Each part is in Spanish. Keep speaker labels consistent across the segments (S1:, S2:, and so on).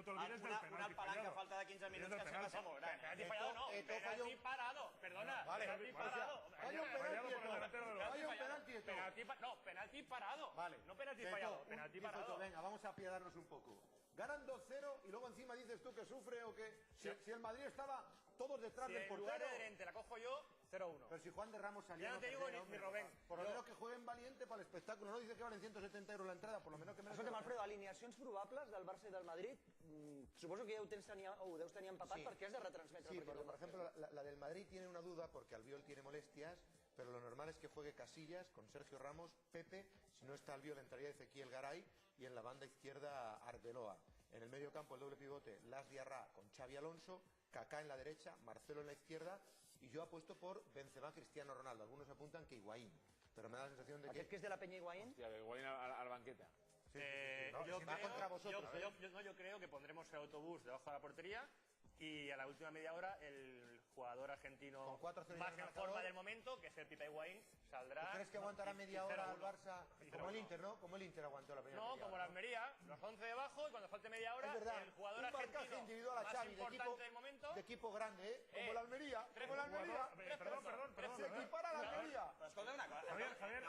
S1: no te olvides del penalti
S2: palanca a falta de 15 minutos que se pasa molt gran.
S3: Penalti fallado no, penalti parado. Perdona, penalti parado. No, penalti parado. No penalti fallado, penalti parado.
S4: Venga, vamos a apiadarnos un poco. Ganan 2-0 y luego encima dices tú que sufre o que... Si el Madrid estaba todos detrás del portero...
S3: Si en lugar de Drente la cojo yo, 0-1.
S4: Pero si Juan de Ramos salió...
S3: Ya no te digo ni Robén.
S4: Por lo menos que jueguen valiente para el espectáculo. No dice que valen 170 euros la entrada, por lo menos que...
S5: Escolta'm, Alfredo, alineacions probables del Barça i del Madrid, suposo que ja ho deus tenir empapat perquè has de retransmetre.
S4: Sí, porque por ejemplo la del Madrid tiene una duda porque Albiol tiene molestias, pero lo normal es que juegue Casillas con Sergio Ramos, Pepe, si no está Albiol entraría Ezequiel Garay y en la banda izquierda Arbeloa. En el medio campo el doble pivote Las Diarra con Xavi Alonso, Kaká en la derecha, Marcelo en la izquierda y yo apuesto por Benzema, Cristiano Ronaldo. Algunos apuntan que Higuaín, pero me da la sensación de que...
S5: Aquest que és de la Peña Higuaín?
S6: Hòstia, Higuaín al banqueta.
S3: Yo creo que pondremos el autobús debajo de la portería y a la última media hora el jugador argentino más en forma del momento, que es el Pipa Higuaín, saldrá.
S4: ¿Tú crees que aguantará media hora al Barça? Como el Inter, ¿no? Como el Inter aguantó la primera media hora.
S3: No, como la Almería, los 11 debajo y cuando falte media hora el jugador
S4: argentino individual a
S3: más
S4: Xavi,
S3: importante del momento.
S4: De equipo grande, ¿eh? Como la Almería. Como la Almería.
S1: Perdón.
S4: Se equipara la Almería.
S2: Escolta una cosa.
S1: Javier,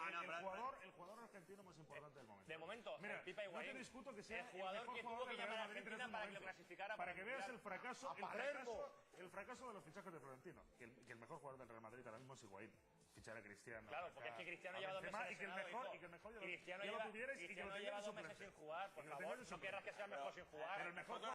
S1: el jugador argentino más importante del momento.
S3: De momento,
S1: mira,
S3: el Pipa Higuaín.
S1: No te discuto que sea
S3: el jugador que tuvo que llamar a Argentina para que lo clasificara.
S1: Para que veas el fracaso de los fichajes de Florentino. Que el mejor jugador del Real Madrid ahora mismo es Higuaín. Fichar a Cristiano.
S3: Claro, porque es que Cristiano lleva 2 meses
S1: y que el mejor
S3: Cristiano lleva 2 meses sin jugar, por favor. No querrás que sea el mejor sin jugar.
S1: Pero el mejor